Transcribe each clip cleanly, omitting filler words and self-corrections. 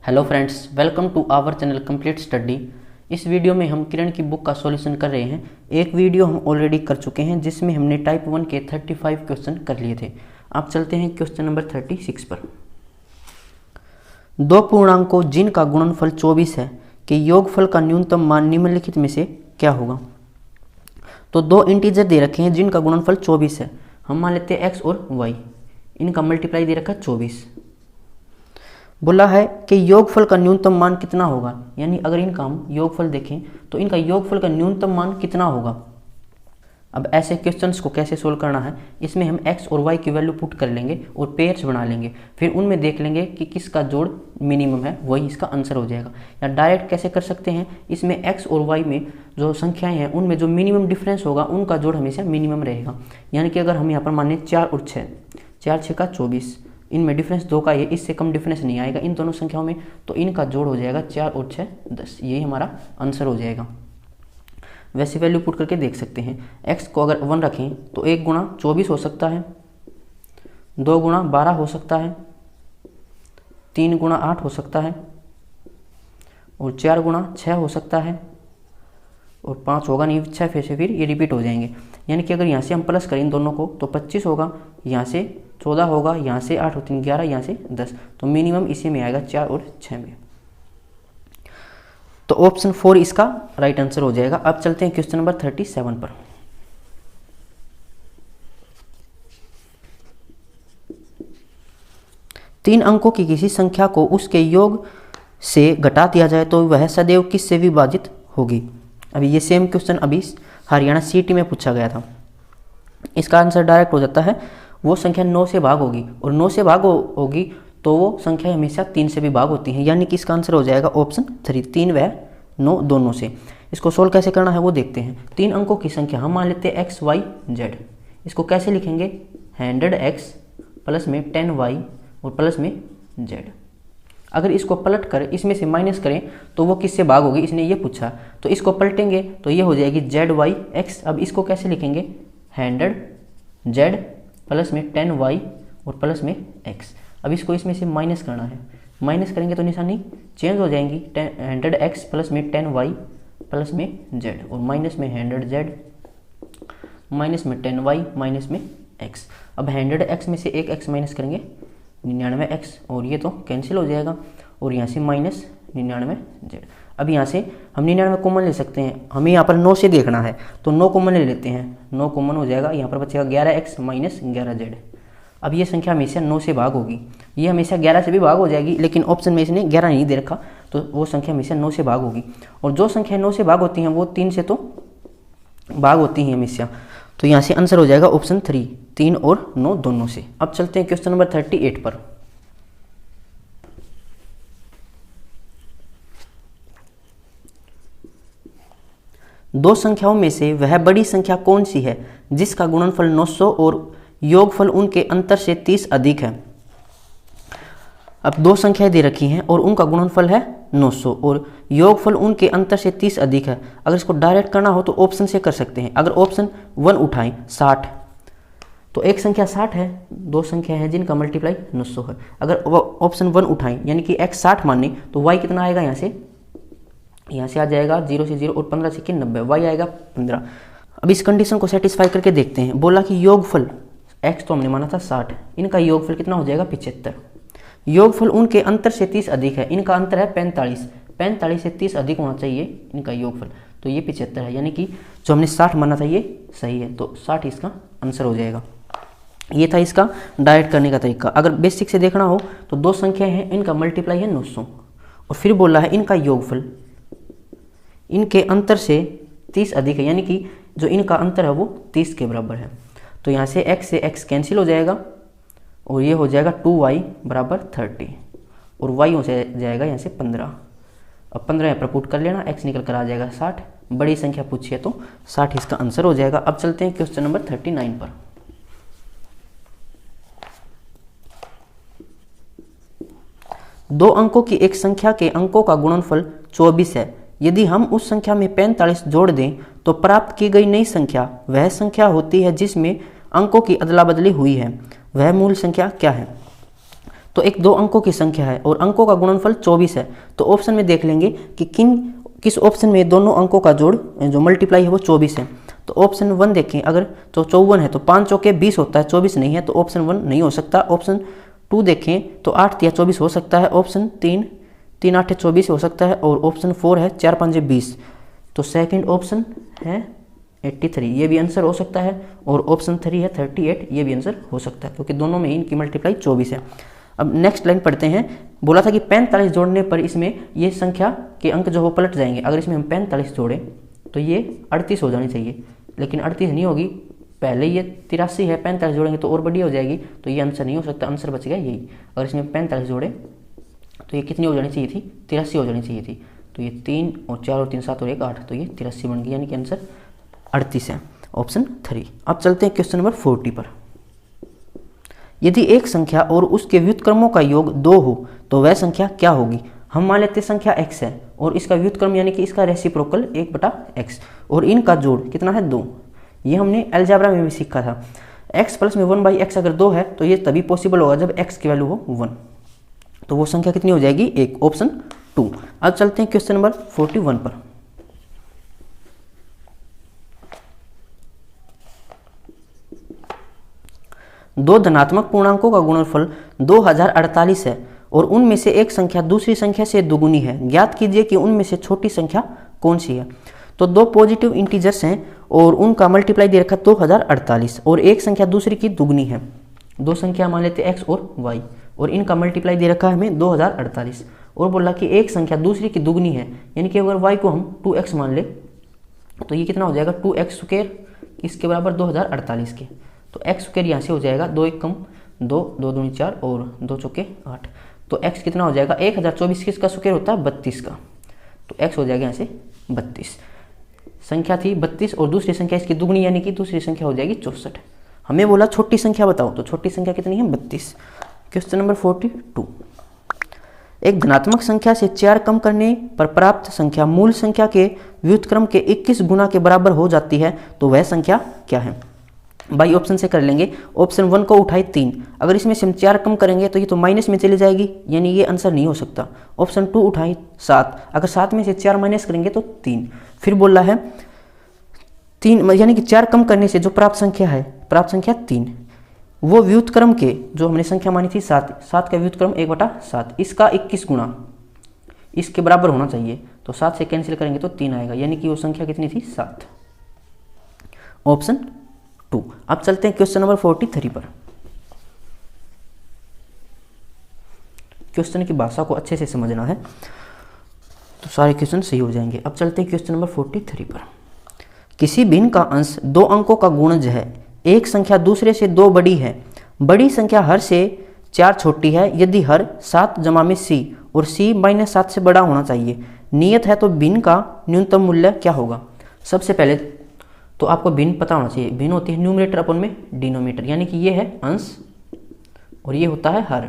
Hello friends, welcome to our channel complete study. इस वीडियो में हम किरण की बुक का सॉल्यूशन कर रहे हैं। एक वीडियो हम ऑलरेडी कर चुके हैं जिसमें हमने टाइप 1 के 35 क्वेश्चन कर लिए थे। आप चलते हैं क्वेश्चन नंबर 36 पर। दो पूर्णांकों जिनका गुणनफल 24 है के योगफल का न्यूनतम मान निम्नलिखित में से क्या होगा। तो दो इंटीजर दे रखे हैं जिनका गुणनफल 24 है। हम मान लेते हैं x और y, इनका मल्टीप्लाई दे रखा है 24। बोला है कि योगफल का न्यूनतम मान कितना होगा, यानी अगर इनका हम योगफल देखें तो इनका योगफल का न्यूनतम मान कितना होगा। अब ऐसे क्वेश्चंस को कैसे सोल्व करना है, इसमें हम x और y की वैल्यू पुट कर लेंगे और पेयर्स बना लेंगे, फिर उनमें देख लेंगे कि किसका जोड़ मिनिमम है, वही इसका आंसर हो जाएगा। या डायरेक्ट कैसे कर सकते हैं, इसमें x और y में जो संख्याएं हैं उनमें जो मिनिमम डिफरेंस होगा उनका जोड़ हमेशा मिनिमम रहेगा। यानी कि अगर हम यहाँ पर माने 4 और 6, 4 6 का 24, इनमें डिफरेंस 2 का है, इससे कम डिफरेंस नहीं आएगा इन दोनों संख्याओं में, तो इनका जोड़ हो जाएगा 4 और 6 10, यही हमारा आंसर हो जाएगा। वैसे वैल्यू पुट करके देख सकते हैं। x को अगर 1 रखें तो 1 गुणा 24 हो सकता है, 2 गुणा 12 हो सकता है, 3 गुणा 8 हो सकता है, और 4 गुणा 6 हो सकता है, और 5 होगा नहीं, 6 फिर ये रिपीट हो जाएंगे। यानी कि अगर यहाँ से हम प्लस करें इन दोनों को तो 25 होगा, यहाँ से 14 होगा, यहाँ से 8 और 3 11, यहाँ से 10, तो मिनिमम इसी में आएगा 4 और 6 में। तो ऑप्शन 4 इसका राइट आंसर हो जाएगा। अब चलते हैं क्वेश्चन नंबर 37 पर। तीन अंकों की किसी संख्या को उसके योग से घटा दिया जाए तो वह सदैव किससे विभाजित होगी। अभी ये सेम क्वेश्चन अभी हरियाणा सीटी में पूछा गया था। इसका आंसर डायरेक्ट हो जाता है, वो संख्या 9 से भाग होगी, और 9 से भाग होगी तो वो संख्या हमेशा 3 से भी भाग होती है, यानी कि इसका आंसर हो जाएगा ऑप्शन 3, 3 व 9 दोनों से। इसको सोल्व कैसे करना है वो देखते हैं। तीन अंकों की संख्या हम मान लेते हैं x y z। इसको कैसे लिखेंगे, 100x प्लस में 10y और प्लस में z। अगर इसको पलट कर इसमें से माइनस करें तो वो किससे भाग होगी, इसने ये पूछा, तो इसको पलटेंगे तो ये हो जाएगी ZYX। अब इसको कैसे लिखेंगे, 100z प्लस में 10y और प्लस में x। अब इसको इसमें से माइनस करना है, माइनस करेंगे तो निशानी चेंज हो जाएंगी, 100x प्लस में 10y प्लस में z, और माइनस में 100z माइनस में 10y माइनस में x। अब 100x में से एक x माइनस करेंगे 99x, और ये तो कैंसिल हो जाएगा, और यहाँ से माइनस 99z। अब यहाँ से हम 99 कॉमन ले सकते हैं, हमें यहाँ पर 9 से देखना है तो 9 कॉमन ले लेते हैं, 9 कॉमन हो जाएगा, यहाँ पर बचेगा 11x माइनस 11z। अब ये संख्या हमेशा 9 से भाग होगी, ये हमेशा 11 से भी भाग हो जाएगी, लेकिन ऑप्शन में इसने 11 नहीं दे रखा, तो वो संख्या हमेशा 9 से भाग होगी, और जो संख्या 9 से भाग होती हैं वो 3 से तो भाग होती हैं हमेशा। तो यहाँ से आंसर हो जाएगा ऑप्शन 3, 3 और 9 दोनों से। अब चलते हैं क्वेश्चन नंबर 38 पर। दो संख्याओं में से वह बड़ी संख्या कौन सी है जिसका गुणनफल 900 और योगफल उनके अंतर से 30 अधिक है। अब दो संख्याएं दे रखी हैं और उनका गुणनफल है 900 और योगफल उनके अंतर से 30 अधिक है। अगर इसको डायरेक्ट करना हो तो ऑप्शन से कर सकते हैं। अगर ऑप्शन 1 उठाएं 60, तो एक संख्या 60 है, दो संख्या है जिनका मल्टीप्लाई 900 है। अगर ऑप्शन 1 उठाएं यानी कि x 60 माने तो y कितना आएगा, यहाँ से आ जाएगा 0 से 0 और 15 से 90, y आएगा 15। अब इस कंडीशन को सेटिस्फाई करके देखते हैं। बोला कि योगफल x तो हमने माना था 60, इनका योगफल कितना हो जाएगा 75। योगफल उनके अंतर से 30 अधिक है, इनका अंतर है 45, 45 से 30 अधिक होना चाहिए इनका योगफल, तो ये 75 है, यानी कि जो हमने 60 माना था ये सही है, तो 60 इसका आंसर हो जाएगा। ये था इसका डायरेक्ट करने का तरीका। अगर बेसिक से देखना हो तो दो संख्याएं हैं, इनका मल्टीप्लाई है 900, और फिर बोला है इनका योगफल इनके अंतर से 30 अधिक है, यानी कि जो इनका अंतर है वो 30 के बराबर है। तो यहाँ से x कैंसिल हो जाएगा, और ये हो जाएगा 2y बराबर 30, और y हो जाएगा यहाँ से 15। अब 15 यहाँ पर पुट कर लेना, x निकल कर आ जाएगा 60, बड़ी संख्या पूछी है तो 60 इसका आंसर हो जाएगा। अब चलते हैं क्वेश्चन नंबर 39 पर। दो अंकों की एक संख्या के अंकों का गुणनफल 24 है। यदि हम उस संख्या में 45 जोड़ दें तो प्राप्त की गई नई संख्या वह संख्या होती है जिसमें अंकों की अदला बदली हुई है। वह मूल संख्या क्या है। तो एक 2 अंकों की संख्या है और अंकों का गुणनफल 24 है, तो ऑप्शन में देख लेंगे कि किस ऑप्शन में दोनों अंकों का जोड़ जो मल्टीप्लाई है वो 24 है। तो ऑप्शन 1 देखें, अगर तो 54 है तो 5 चौके 20 होता है, 24 नहीं है, तो ऑप्शन 1 नहीं हो सकता। ऑप्शन 2 देखें तो 8 या 24 हो सकता है, ऑप्शन 3 8 24 हो सकता है, और ऑप्शन 4 है 4 5 20, तो सेकंड ऑप्शन है 83, ये भी आंसर हो सकता है। और ऑप्शन 3 है 38, ये भी आंसर हो सकता है, क्योंकि दोनों में ही इनकी मल्टीप्लाई 24 है। अब नेक्स्ट लाइन पढ़ते हैं। बोला था कि 45 जोड़ने पर इसमें ये संख्या के अंक जो वो पलट जाएंगे। अगर इसमें हम 45 जोड़ें तो ये 38 हो जानी चाहिए, लेकिन 38 नहीं होगी, पहले ये 83 है, 45 जोड़ेंगे तो और बड़ी हो जाएगी, तो ये आंसर नहीं हो सकता। आंसर बच गया यही। अगर इसमें 45 जोड़े तो ये कितनी हो जानी चाहिए थी, 83 हो जानी चाहिए थी। तो ये 3 और 4 और 3 7 और 1 8, तो ये 83 बन गई, यानी कि आंसर 38 है, ऑप्शन 3। अब चलते हैं क्वेश्चन नंबर 40 पर। यदि एक संख्या और उसके व्युत्क्रमों का योग 2 हो तो वह संख्या क्या होगी। हम मान लेते हैं संख्या x है और इसका व्युत्क्रम यानी कि इसका रेसिप्रोकल 1/x और इनका जोड़ कितना है 2। ये हमने अलजेब्रा में भी सीखा था। x प्लस में 1/x अगर 2 है तो ये तभी पॉसिबल होगा जब x की वैल्यू हो 1, तो वो संख्या कितनी हो जाएगी 1, ऑप्शन 2। अब चलते हैं क्वेश्चन नंबर 41 पर। दो धनात्मक पूर्णांकों का गुणनफल 2048 है और उनमें से एक संख्या दूसरी संख्या से दुगुनी है। ज्ञात कीजिए कि उनमें से छोटी संख्या कौन सी है। तो दो पॉजिटिव इंटीजर्स हैं और उनका मल्टीप्लाई दे रखा 2048 और एक संख्या दूसरी की दुगनी है। दो संख्या मान लेते x और y और इनका मल्टीप्लाई दे रखा है हमें 2048 और बोला कि एक संख्या दूसरी की दुगनी है, यानी कि अगर y को हम 2x मान ले तो ये कितना हो जाएगा 2x², इसके बराबर 2048 के। तो x² यहाँ से हो जाएगा 2 1 कम 2 2 दूनी 4 और 2 चौके 8, तो x कितना हो जाएगा 1024, किसका स्क्वायर होता है 32 का, तो x हो जाएगा यहाँ से 32। संख्या थी 32 और दूसरी संख्या इसकी दुगनी यानी कि दूसरी संख्या हो जाएगी 64। हमें बोला छोटी संख्या बताओ, तो छोटी संख्या कितनी है 32। Question number 42। एक धनात्मक संख्या से 4 कम करने पर प्राप्त संख्या मूल संख्या के व्युत्क्रम के 21 गुना के बराबर हो जाती है, तो वह संख्या क्या है। बाई ऑप्शन से कर लेंगे। ऑप्शन 1 को उठाए 3, अगर इसमें से हम 4 कम करेंगे तो ये तो माइनस में चली जाएगी, यानी ये आंसर नहीं हो सकता। ऑप्शन 2 उठाए 7, अगर 7 में से 4 माइनस करेंगे तो 3। फिर बोला है 3 यानी कि 4 कम करने से जो प्राप्त संख्या है, प्राप्त संख्या 3, वो व्युत्क्रम के जो हमने संख्या मानी थी 7, 7 का व्युत्क्रम 1/7, इसका 21 गुना इसके बराबर होना चाहिए, तो 7 से कैंसिल करेंगे तो 3 आएगा, यानी कि वो संख्या कितनी थी 7, ऑप्शन 2। अब चलते हैं क्वेश्चन नंबर 43 पर। क्वेश्चन की भाषा को अच्छे से समझना है तो सारे क्वेश्चन सही हो जाएंगे। अब चलते हैं क्वेश्चन नंबर 43 पर। किसी भिन्न का अंश 2 अंकों का गुणज है, एक संख्या दूसरे से 2 बड़ी है, बड़ी संख्या हर से 4 छोटी है, यदि हर 7 जमा में c और c -7 से बड़ा होना चाहिए। नियत है तो भिन्न का न्यूनतम मूल्य क्या होगा। सबसे पहले तो आपको भिन्न पता होना चाहिए। भिन्न होती है न्यूमरेटर अपन में डिनोमिनेटर, यानी कि ये है अंश और ये होता है हर।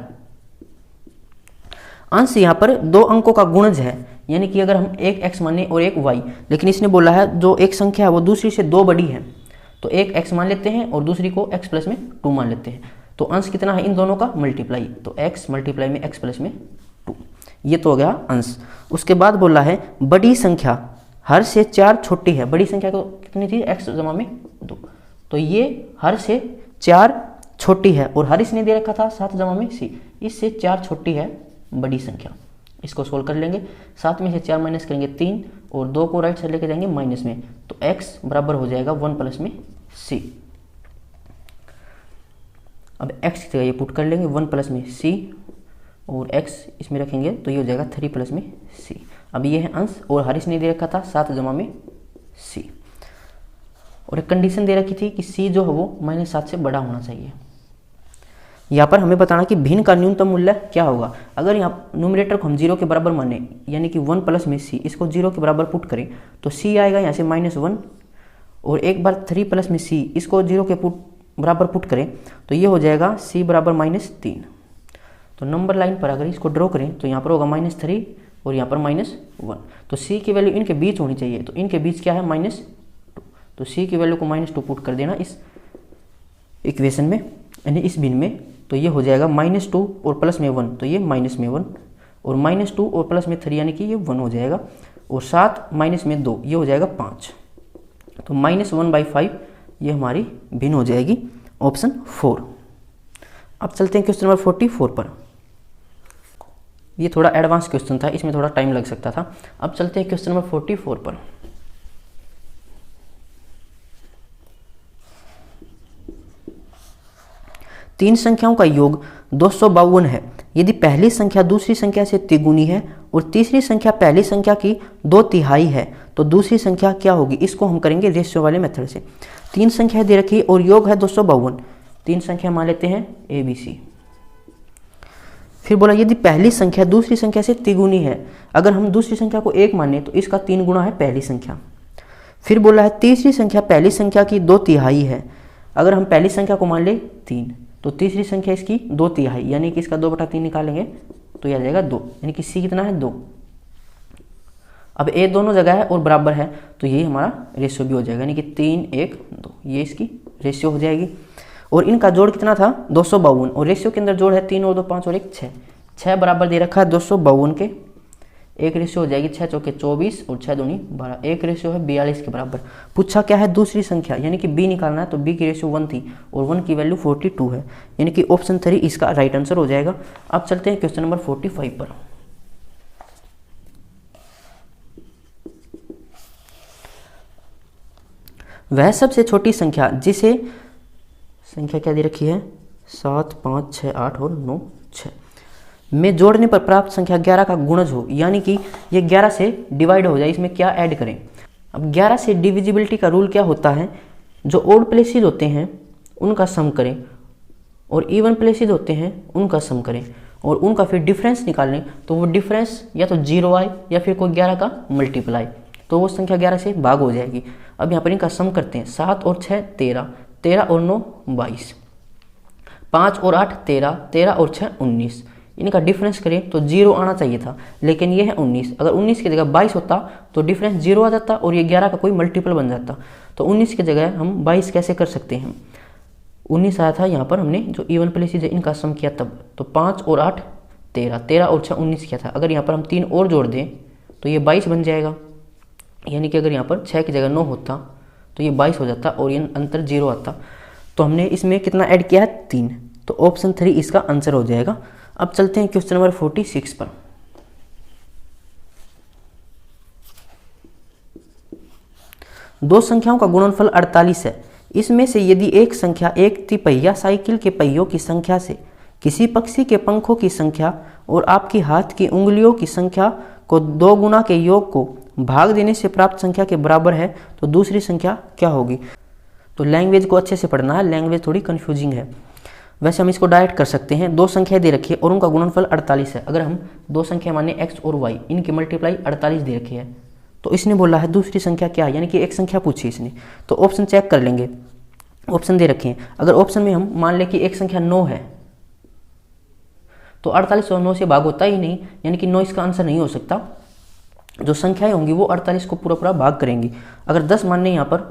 अंश यहाँ पर 2 अंकों का गुणज है, यानी कि अगर हम एक x माने और एक y, लेकिन इसने बोला है जो एक संख्या है वो दूसरी से 2 बड़ी है, तो एक x मान लेते हैं और दूसरी को x प्लस में 2 मान लेते हैं। तो अंश कितना है इन दोनों का मल्टीप्लाई, तो x मल्टीप्लाई में x प्लस में 2, ये तो हो गया अंश। उसके बाद बोला है बड़ी संख्या हर से 4 छोटी है, बड़ी संख्या को कितनी थी x जमा में 2, तो ये हर से 4 छोटी है और हर इसने दे रखा था 7 जमा में c, इससे 4 छोटी है बड़ी संख्या। इसको सोल्व कर लेंगे, 7 में से 4 माइनस करेंगे 3 और 2 को राइट साइड लेके जाएंगे माइनस में, तो x बराबर हो जाएगा 1 प्लस में c। अब x की जगह ये पुट कर लेंगे 1 प्लस में c और x इसमें रखेंगे तो ये हो जाएगा 3 प्लस में c। अब ये है अंश और हर इसने दे रखा था 7 जमा में c और एक कंडीशन दे रखी थी कि c जो है वो -7 से बड़ा होना चाहिए। यहाँ पर हमें बताना कि भिन्न का न्यूनतम मूल्य क्या होगा। अगर यहाँ न्यूमरेटर को हम 0 के बराबर माने, यानी कि 1 प्लस में c, इसको 0 के बराबर पुट करें तो c आएगा यहाँ से -1 और एक बार 3 प्लस में c, इसको 0 के बराबर पुट करें तो ये हो जाएगा c बराबर -3। तो नंबर लाइन पर अगर इसको ड्रॉ करें तो यहाँ पर होगा -3 और यहाँ पर -1, तो c की वैल्यू इनके बीच होनी चाहिए, तो इनके बीच क्या है -2, तो c की वैल्यू को -2 पुट कर देना इस इक्वेशन में, यानी इस भिन्न में, तो ये हो जाएगा -2 और प्लस में 1, तो ये माइनस में 1, और -2 और प्लस में 3 यानी कि ये 1 हो जाएगा, और 7 माइनस में 2 ये हो जाएगा 5, तो -1/5 ये हमारी भिन्न हो जाएगी, ऑप्शन 4। अब चलते हैं क्वेश्चन नंबर 44 पर। ये थोड़ा एडवांस क्वेश्चन था, इसमें थोड़ा टाइम लग सकता था। अब चलते हैं क्वेश्चन नंबर 44 पर। तीन संख्याओं का योग 252 है। यदि पहली संख्या दूसरी संख्या से तिगुनी है और तीसरी संख्या पहली संख्या की 2/3 है तो दूसरी संख्या क्या होगी? इसको हम करेंगे रेशियो वाले मेथड से। तीन संख्या दे रखी और योग है 252। तीन संख्या मान लेते हैं ABC। फिर बोला यदि पहली संख्या दूसरी संख्या से तिगुनी है, अगर हम दूसरी संख्या को 1 माने तो इसका 3 गुना है पहली संख्या। फिर बोला है तीसरी संख्या पहली संख्या की 2/3 है, अगर हम पहली संख्या को मान ले 3 तो तीसरी संख्या इसकी 2/3 यानी कि इसका 2/3 निकालेंगे तो यह आ जाएगा 2, यानी कि C कितना है 2। अब A दोनों जगह है और बराबर है तो ये हमारा रेशियो भी हो जाएगा, यानी कि 3, 1, 2 ये इसकी रेशियो हो जाएगी। और इनका जोड़ कितना था 252, और रेशियो के अंदर जोड़ है 3 और 2 5 और 1 6, 6 बराबर दे रखा है 252 के। एक रेशियो हो जाएगी 6 चौके 24 और 6 दूनी 12, एक रेशियो है 42 के बराबर। पूछा क्या है दूसरी संख्या, यानी कि B निकालना है, तो B की रेशियो 1 थी और 1 की वैल्यू 42 है, यानी कि ऑप्शन 3 इसका राइट आंसर हो जाएगा। अब चलते हैं क्वेश्चन नंबर 45 पर। वह सबसे छोटी संख्या जिसे संख्या क्या दे रखी है 7, 5, 6, 8 और 9, 6 में जोड़ने पर प्राप्त संख्या 11 का गुणज हो, यानी कि ये 11 से डिवाइड हो जाए। इसमें क्या ऐड करें? अब 11 से डिविजिबिलिटी का रूल क्या होता है, जो ओड प्लेसेस होते हैं उनका सम करें और इवन प्लेसेस होते हैं उनका सम करें और उनका फिर डिफरेंस निकालें, तो वो डिफरेंस या तो 0 आए या फिर कोई 11 का मल्टीप्लाई, तो वो संख्या 11 से भाग हो जाएगी। अब यहाँ पर इनका सम करते हैं, 7 और 6 13, 13 और 9 22, 5 और 8 13, 13 और 6 19। इनका डिफरेंस करें तो 0 आना चाहिए था, लेकिन ये है 19। अगर 19 की जगह 22 होता तो डिफरेंस 0 आ जाता और ये 11 का कोई मल्टीपल बन जाता। तो 19 की जगह हम 22 कैसे कर सकते हैं? 19 आया था, यहाँ पर हमने जो इवन प्लेसेस है इनका सम किया तब, तो 5 और 8 13, 13 और 6 19 किया था। अगर यहाँ पर हम 3 और जोड़ दें तो ये 22 बन जाएगा, यानी कि अगर यहाँ पर 6 की जगह 9 होता तो ये 22 हो जाता और ये अंतर 0 आता। तो हमने इसमें कितना ऐड किया है 3, तो ऑप्शन 3 इसका आंसर हो जाएगा। अब चलते हैं क्वेश्चन नंबर 46 पर। दो संख्याओं का गुणनफल 48 है। इसमें से यदि एक संख्या एक तिपहिया साइकिल के पहियों की संख्या से किसी पक्षी के पंखों की संख्या और आपकी हाथ की उंगलियों की संख्या को 2 गुना के योग को भाग देने से प्राप्त संख्या के बराबर है तो दूसरी संख्या क्या होगी? तो लैंग्वेज को अच्छे से पढ़ना है, लैंग्वेज थोड़ी कंफ्यूजिंग है। वैसे हम इसको डायरेक्ट कर सकते हैं। दो संख्या दे रखी है और उनका गुणनफल 48 है। अगर हम दो संख्या माने x और y, इनकी मल्टीप्लाई 48 दे रखी है, तो इसने बोला है दूसरी संख्या क्या है, यानी कि एक संख्या पूछी इसने। तो ऑप्शन चेक कर लेंगे, ऑप्शन दे रखे हैं। अगर ऑप्शन में हम मान लें कि एक संख्या 9 है तो 48 और 9 से भाग होता ही नहीं, यानी कि 9 इसका आंसर नहीं हो सकता। जो संख्याएं होंगी वो 48 को पूरा पूरा भाग करेंगी। अगर 10 मानने यहाँ पर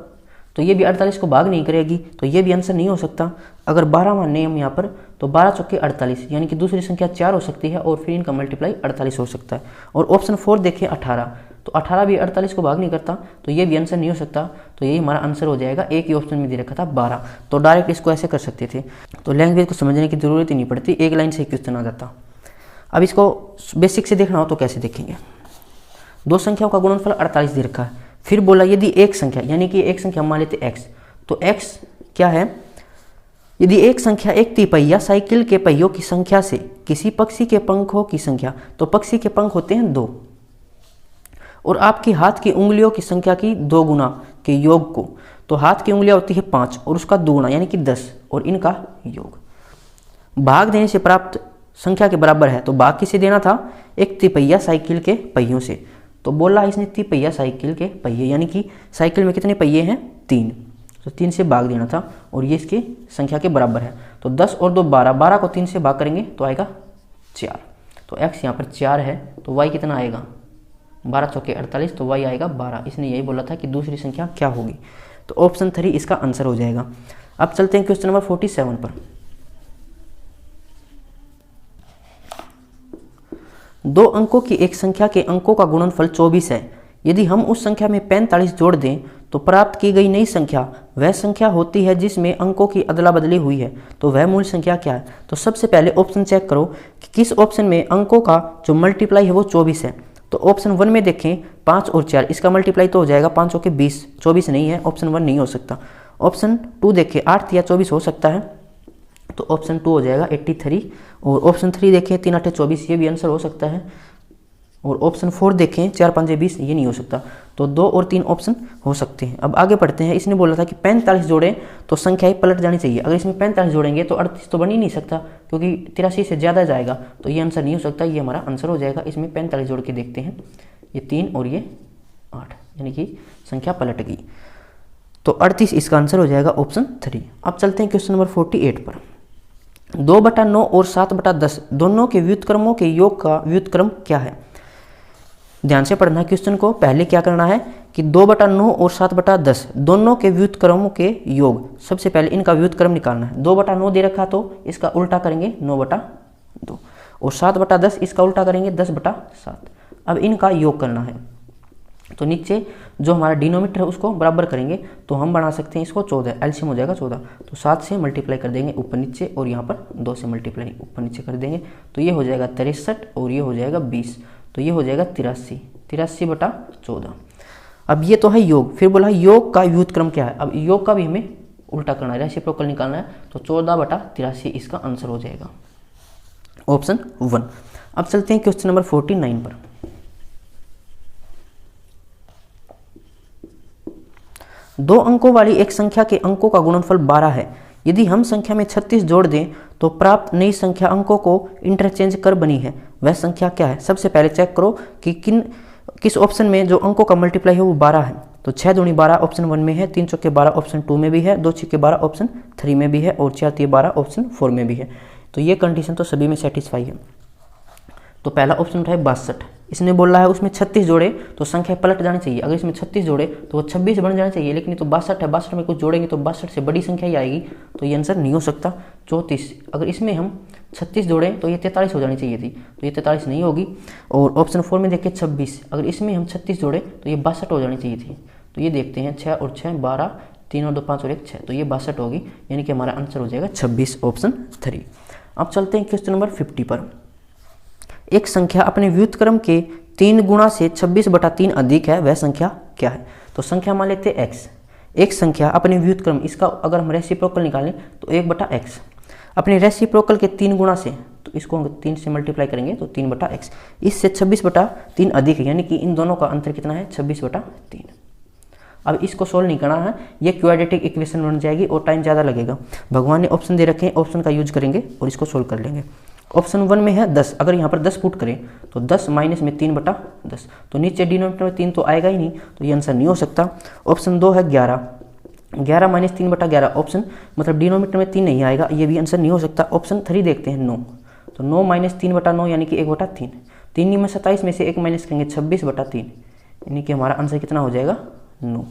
तो ये भी 48 को भाग नहीं करेगी, तो ये भी आंसर नहीं हो सकता। अगर 12 मानने हम यहाँ पर तो 12 चौके 48, यानी कि दूसरी संख्या 4 हो सकती है और फिर इनका मल्टीप्लाई 48 हो सकता है। और ऑप्शन 4 देखें 18, तो 18 भी 48 को भाग नहीं करता, तो ये भी आंसर नहीं हो सकता। तो ये हमारा आंसर हो जाएगा, एक ही ऑप्शन में दे रखा था 12, तो डायरेक्ट इसको ऐसे कर सकते थे। तो लैंग्वेज को समझने की जरूरत ही नहीं पड़ती, एक लाइन से क्वेश्चन आ जाता। अब इसको बेसिक से देखना हो तो कैसे देखेंगे? दो संख्याओं का गुणनफल 48 दे रखा है। फिर बोला यदि एक संख्या, यानी कि एक संख्या मान लेते x, तो x क्या है? यदि एक संख्या एक तिपहिया साइकिल के पहियों की संख्या से किसी पक्षी के पंखों की संख्या, तो पक्षी के पंख होते हैं 2, और आपकी हाथ की उंगलियों की संख्या की 2 गुना के योग को, तो हाथ की उंगलियां होती है 5 और उसका 2 गुना यानी कि 10 और इनका योग भाग देने से प्राप्त संख्या के बराबर है। तो भाग किसे देना था? एक तिपहिया साइकिल के पहियों से। तो बोला इसने तिपहिया साइकिल के पहिए, यानी कि साइकिल में कितने पहिए हैं? 3, तो 3 से भाग देना था और ये इसकी संख्या के बराबर है। तो 10 और 2 12, 12 को 3 से भाग करेंगे तो आएगा 4। तो x यहाँ पर 4 है, तो y कितना आएगा? 12 चौके 48, तो y आएगा 12। इसने यही बोला था कि दूसरी संख्या क्या होगी, तो ऑप्शन 3 इसका आंसर हो जाएगा। अब चलते हैं क्वेश्चन नंबर 47 पर। दो अंकों की एक संख्या के अंकों का गुणनफल 24 है। यदि हम उस संख्या में 45 जोड़ दें तो प्राप्त की गई नई संख्या वह संख्या होती है जिसमें अंकों की अदला बदली हुई है। तो वह मूल संख्या क्या है? तो सबसे पहले ऑप्शन चेक करो कि किस ऑप्शन में अंकों का जो मल्टीप्लाई है वो 24 है। तो ऑप्शन 1 में देखें 5 और 4, इसका मल्टीप्लाई तो हो जाएगा 5 के 20, 24 नहीं है, ऑप्शन 1 नहीं हो सकता। ऑप्शन 2 देखें 8 या 24 हो सकता है, तो ऑप्शन 2 हो जाएगा 83। और ऑप्शन 3 देखें 3 8 24, ये भी आंसर हो सकता है। और ऑप्शन 4 देखें 4 5 20, ये नहीं हो सकता। तो 2 और 3 ऑप्शन हो सकते हैं। अब आगे पढ़ते हैं। इसने बोला था कि 45 जोड़ें तो संख्याएं पलट जानी चाहिए। अगर इसमें 45 जोड़ेंगे तो 38 तो बन ही नहीं सकता, क्योंकि 83 से ज़्यादा जाएगा, तो ये आंसर नहीं हो सकता। ये हमारा आंसर हो जाएगा। इसमें 45 जोड़ के देखते हैं, ये 3 और ये 8, यानी कि संख्या पलट गई। तो 38 इसका आंसर हो जाएगा ऑप्शन 3। अब चलते हैं क्वेश्चन नंबर 48 पर। 2/9 और 7/10 दोनों के व्युत्क्रमों के योग का व्युत्क्रम क्या है? ध्यान से पढ़ना क्वेश्चन को। पहले क्या करना है कि 2/9 और 7/10 दोनों के व्युत्क्रमों के योग, सबसे पहले इनका व्युत्क्रम निकालना है। 2/9 दे रखा तो इसका उल्टा करेंगे 9/2, और 7/10 इसका उल्टा करेंगे 10/7। अब इनका योग करना है, तो नीचे जो हमारा डिनोमीटर है उसको बराबर करेंगे, तो हम बना सकते हैं इसको 14, एलसीएम हो जाएगा 14। तो 7 से मल्टीप्लाई कर देंगे ऊपर नीचे, और यहाँ पर 2 से मल्टीप्लाई ऊपर नीचे कर देंगे, तो ये हो जाएगा 63 और ये हो जाएगा 20, तो ये हो जाएगा 83/14। अब ये तो है योग। फिर बोला योग का व्युत्क्रम क्या है? अब योग का भी हमें उल्टा करना है, रेसिप्रोकल निकालना है, तो 14/83 इसका आंसर हो जाएगा ऑप्शन 1। अब चलते हैं क्वेश्चन नंबर 49 पर। दो अंकों वाली एक संख्या के अंकों का गुणनफल 12 है। यदि हम संख्या में 36 जोड़ दें तो प्राप्त नई संख्या अंकों को इंटरचेंज कर बनी है, वह संख्या क्या है? सबसे पहले चेक करो कि किस ऑप्शन में जो अंकों का मल्टीप्लाई है वो 12 है। तो 6 दूनी 12 ऑप्शन 1 में है, 3 चौके 12 ऑप्शन 2 में भी है, 2 छक्के 12 ऑप्शन 3 में भी है, और 4 3 12 ऑप्शन 4 में भी है। तो ये कंडीशन तो सभी में सेटिस्फाई है। तो पहला ऑप्शन उठा है 62। इसने बोला है उसमें 36 जोड़े तो संख्या पलट जानी चाहिए। अगर इसमें 36 जोड़े तो वो 26 बन जाना चाहिए, लेकिन ये तो 62 है, 62 में कुछ जोड़ेंगे तो 62 से बड़ी संख्या ही आएगी, तो ये आंसर नहीं हो सकता। 34, अगर इसमें हम 36 जोड़े तो ये 43 हो जानी चाहिए थी, तो ये 43 नहीं होगी। और ऑप्शन 4 में देखिए 26, अगर इसमें हम 36 जोड़े तो ये 62 हो जानी चाहिए थी। तो ये देखते हैं 6 और 6 12, 3 और 2 5 और 1 6, तो ये 62 होगी, यानी कि हमारा आंसर हो जाएगा 26 ऑप्शन 3। अब चलते हैं क्वेश्चन नंबर 50 पर। एक संख्या अपने व्युत्क्रम के 3 गुणा से 26/3 अधिक है, वह संख्या क्या है? तो संख्या मान लेते हैं x। एक संख्या अपने व्युत्क्रम, इसका अगर हम रेसिप्रोकल निकालें तो 1/x अपने रेसिप्रोकल के 3 गुणा से, तो इसको हम 3 से मल्टीप्लाई करेंगे तो 3/x, इससे 26/3 अधिक है, यानी कि इन दोनों का अंतर कितना है? 26/3। अब इसको सोल्व नहीं करना है, ये क्वाड्रेटिक इक्वेशन बन जाएगी और टाइम ज़्यादा लगेगा। भगवान ने ऑप्शन दे रखे हैं, ऑप्शन का यूज करेंगे और इसको सोल्व कर लेंगे। ऑप्शन 1 में है 10, अगर यहाँ पर 10 पुट करें तो 10 माइनस में 3/10, तो नीचे डिनोमिनेटर में 3 तो आएगा ही नहीं, तो ये आंसर नहीं हो सकता। ऑप्शन 2 है 11, 11 माइनस 3/11, ऑप्शन मतलब डिनोमिनेटर में 3 नहीं आएगा, ये भी आंसर नहीं हो सकता। ऑप्शन 3 देखते हैं 9, तो 9 माइनस 3/9 यानी कि 1/3, 3 में 27 में से 1 माइनस करेंगे 26/3, यानी कि हमारा आंसर कितना हो जाएगा? 9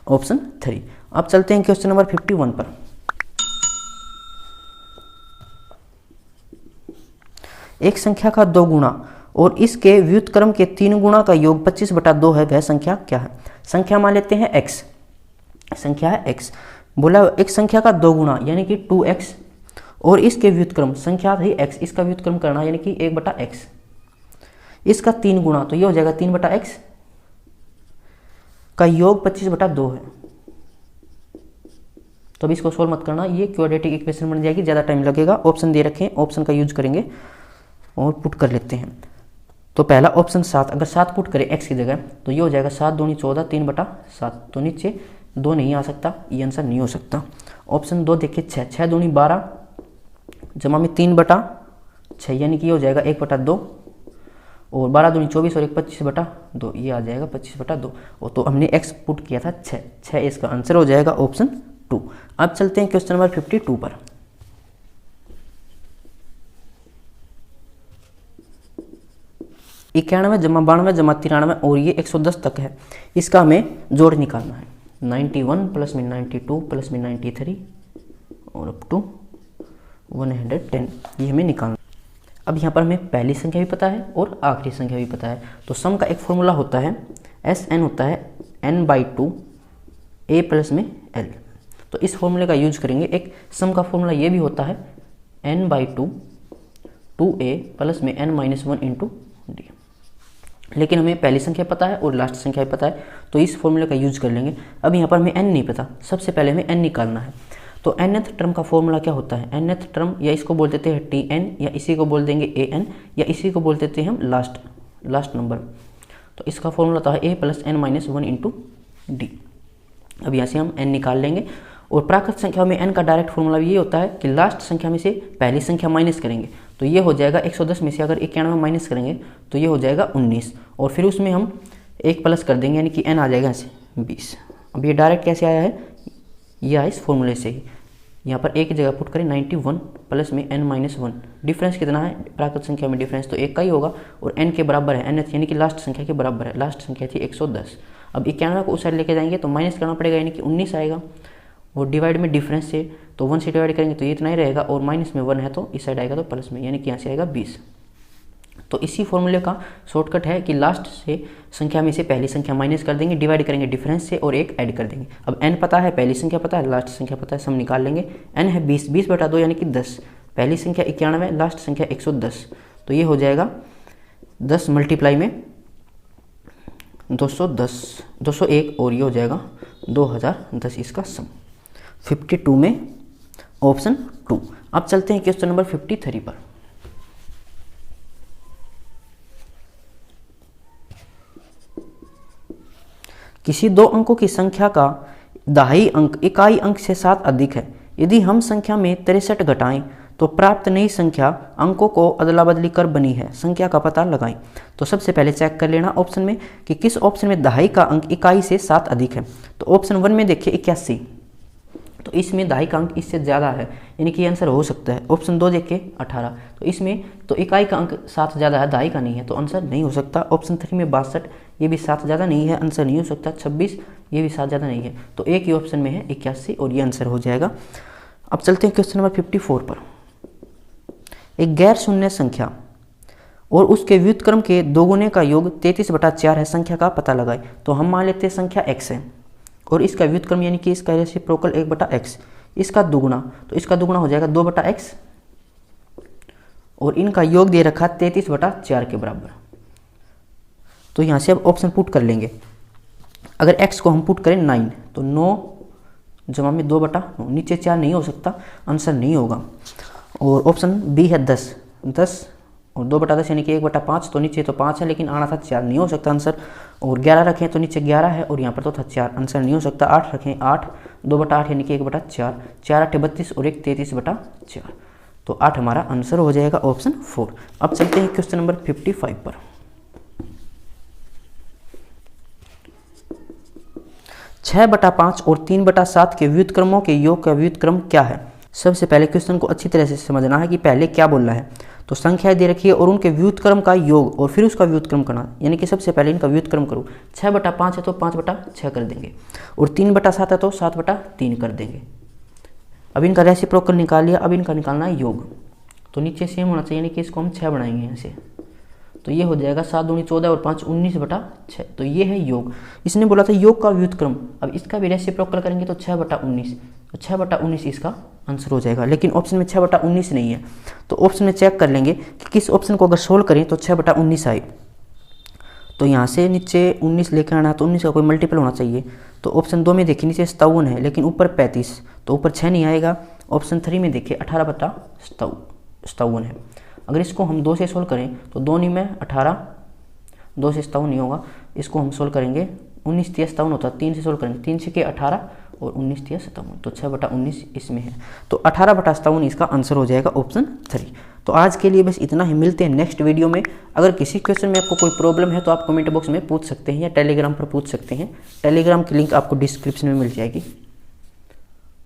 ऑप्शन 3। अब चलते हैं क्वेश्चन नंबर 51 पर। एक संख्या का 2 गुणा और इसके व्युत्क्रम के 3 गुणा का योग 25/2 है, वह संख्या क्या है? संख्या मान लेते हैं x, संख्या है x। बोला एक संख्या का 2 गुणा यानी कि 2x, और इसके व्युत्क्रम संख्या थी x, इसका व्युत्क्रम करना यानी कि 1/x, इसका 3 गुणा तो ये हो जाएगा 3/x का योग 25/2 है। तो अब इसको सोल्व मत करना, ये क्वाड्रेटिक इक्वेशन बन जाएगी, ज़्यादा टाइम लगेगा। ऑप्शन दे रखे हैं, ऑप्शन का यूज करेंगे और पुट कर लेते हैं। तो पहला ऑप्शन 7, अगर 7 पुट करें x की जगह तो ये हो जाएगा 7 दूनी 14, 3/7, तो नीचे 2 नहीं आ सकता, ये आंसर नहीं हो सकता। ऑप्शन 2 देखिए 6, 6 दूनी 12 जमा में 3/6, यानी कि ये हो जाएगा 1/2, और 12 दूनी 24 और 1 25/2, ये आ जाएगा 25/2। और तो हमने x पुट किया था 6, 6 इसका आंसर हो जाएगा ऑप्शन 2। अब चलते हैं क्वेश्चन नंबर 52 पर। 91 जमा 92 जमा 93 और ये 110 तक है, इसका हमें जोड़ निकालना है। 91 प्लस में 92 प्लस में 93 और अप टू 110, ये हमें निकालना। अब यहाँ पर हमें पहली संख्या भी पता है और आखिरी संख्या भी पता है। तो सम का एक फॉर्मूला होता है Sn होता है n/2 a प्लस में l। तो इस फॉर्मूले का यूज करेंगे। एक सम का फॉर्मूला ये भी होता है n/2 2a प्लस में n-1 इंटू डी। लेकिन हमें पहली संख्या पता है और लास्ट संख्या भी पता है, तो इस फॉर्मूले का यूज कर लेंगे। अब यहाँ पर हमें n नहीं पता, सबसे पहले हमें n निकालना है। तो nth टर्म का फॉर्मूला क्या होता है? nth टर्म या इसको बोल देते हैं tn, या इसी को बोल देंगे an, या इसी को बोल देते हैं हम लास्ट नंबर। तो इसका फॉर्मूला होता है a plus n-1 into D. अब यहाँ से हम n निकाल लेंगे। और प्राकृत संख्या में n का डायरेक्ट फॉर्मूला ये होता है कि लास्ट संख्या में से पहली संख्या माइनस करेंगे, तो ये हो जाएगा 110 में से अगर 91 माइनस करेंगे तो ये हो जाएगा 19, और फिर उसमें हम 1 प्लस कर देंगे, यानी कि n आ जाएगा ऐसे 20। अब ये डायरेक्ट कैसे आया है? यह आया इस फॉर्मूले से ही। यहाँ पर एक जगह पुट करें 91 प्लस में n-1। डिफरेंस कितना है प्राकृत संख्या में? डिफरेंस तो 1 का ही होगा, और n के बराबर है, nth यानी कि लास्ट संख्या के बराबर है। लास्ट संख्या थी 110। अब 91 को उस साइड लेके जाएंगे तो माइनस करना पड़ेगा, यानी कि 19 आएगा। और डिवाइड में डिफरेंस से तो 1 से डिवाइड करेंगे तो ये इतना ही रहेगा, और माइनस में 1 है तो इस साइड आएगा तो प्लस में, यानी कि यहाँ से आएगा 20। तो इसी फॉर्मूले का शॉर्टकट है कि लास्ट से संख्या में से पहली संख्या माइनस कर देंगे, डिवाइड करेंगे डिफरेंस से और 1 ऐड कर देंगे। अब n पता है, पहली संख्या पता है, लास्ट संख्या पता है, सम निकाल लेंगे। n है 20, 20/2 यानी कि 10। पहली संख्या 91, लास्ट संख्या 110, तो ये हो जाएगा 10 मल्टीप्लाई में 201, और ये हो जाएगा 2010 इसका सम। 52 में ऑप्शन 2। अब चलते हैं क्वेश्चन नंबर 53 पर। किसी दो अंकों की संख्या का दहाई अंक इकाई अंक से 7 अधिक है। यदि हम संख्या में 63 घटाएं तो प्राप्त नई संख्या अंकों को अदला बदली कर बनी है। संख्या का पता लगाएं। तो सबसे पहले चेक कर लेना ऑप्शन में कि किस ऑप्शन में दहाई का अंक इकाई से 7 अधिक है। तो ऑप्शन 1 में देखिए 81, तो इसमें दहाई का अंक इससे ज़्यादा है, यानी कि आंसर हो सकता है। ऑप्शन 2 देखिए 18, तो इसमें तो इकाई का अंक 7 ज़्यादा है, दहाई का नहीं है, तो आंसर नहीं हो सकता। ऑप्शन 3 में 62, ये भी 7 ज़्यादा नहीं है, आंसर नहीं हो सकता। 26, ये भी 7 ज़्यादा नहीं है, तो एक ही ऑप्शन में है 81, और ये आंसर हो जाएगा। अब चलते हैं क्वेश्चन नंबर 54 पर। एक गैर शून्य संख्या और उसके व्युत्क्रम के दोगुने का योग 33/4 है। संख्या का पता लगाएं। तो हम मान लेते हैं संख्या x है, और इसका व्युत्क्रम यानी कि इसका रेसिप्रोकल 1/x, इसका दुगुना, तो इसका दुगुना हो जाएगा 2/x, और इनका योग दे रखा 33/4 के बराबर। तो यहाँ से अब ऑप्शन पुट कर लेंगे। अगर x को हम पुट करें 9, तो 9 जमा में 2/9, नीचे 4 नहीं हो सकता, आंसर नहीं होगा। और ऑप्शन बी है 10 और 2/10 यानी कि 1/5, तो नीचे तो 5 है लेकिन आना था 4, नहीं हो सकता आंसर। और 11 रखें तो नीचे 11 है और यहाँ पर तो था 4, आंसर नहीं हो सकता। 8 रखें 8, 2/8 यानी कि 1/4, 4 8 32 और 1 33/4, तो 8 हमारा आंसर हो जाएगा ऑप्शन 4। अब चलते हैं क्वेश्चन नंबर 55 पर। छः बटा 5 और 3/7 के व्युत्क्रमों के योग का व्युत्क्रम क्या है? सबसे पहले क्वेश्चन को अच्छी तरह से समझना है कि पहले क्या बोलना है। तो संख्याएं दे रखी है और उनके व्युत्क्रम का योग और फिर उसका व्युत्क्रम करना, यानी कि सबसे पहले इनका व्युत्क्रम करो। 6/5 है तो 5/6 कर देंगे, और 3/7 है तो 7/3 कर देंगे। अब इनका रेसिप्रोकल निकाल लिया, अब इनका निकालना है योग। तो नीचे सेम होना चाहिए, यानी कि इसको हम 6 बनाएंगे यहाँ से, तो ये हो जाएगा 7 दूनी 14 और 5 19/6, तो ये है योग। इसने बोला था योग का व्युत्क्रम, अब इसका भी रेसिप्रोकल करेंगे तो 6/19, तो 6/19 इसका आंसर हो जाएगा। लेकिन ऑप्शन में 6/19 नहीं है, तो ऑप्शन में चेक कर लेंगे कि किस ऑप्शन को अगर सोल्व करें तो 6/19 आए। तो यहाँ से नीचे 19 लेकर आना, तो 19 का कोई मल्टीपल होना चाहिए। तो ऑप्शन 2 में देखिए नीचे 57 है लेकिन ऊपर 35, तो ऊपर 6 नहीं आएगा। ऑप्शन 3 में देखिए 18/57 है। अगर इसको हम 2 से सोल्व करें तो 2 नहीं में 18, 2 से 57 नहीं होगा। इसको हम सोल्व करेंगे 19 3 57 होता है, 3 से सोल्व करेंगे 3 6 18 और 19 3 57, तो 6/19 इसमें है, तो 18/57 इसका आंसर हो जाएगा ऑप्शन 3। तो आज के लिए बस इतना ही, मिलते हैं नेक्स्ट वीडियो में। अगर किसी क्वेश्चन में आपको कोई प्रॉब्लम है तो आप कमेंट बॉक्स में पूछ सकते हैं या टेलीग्राम पर पूछ सकते हैं। टेलीग्राम की लिंक आपको डिस्क्रिप्शन में मिल जाएगी।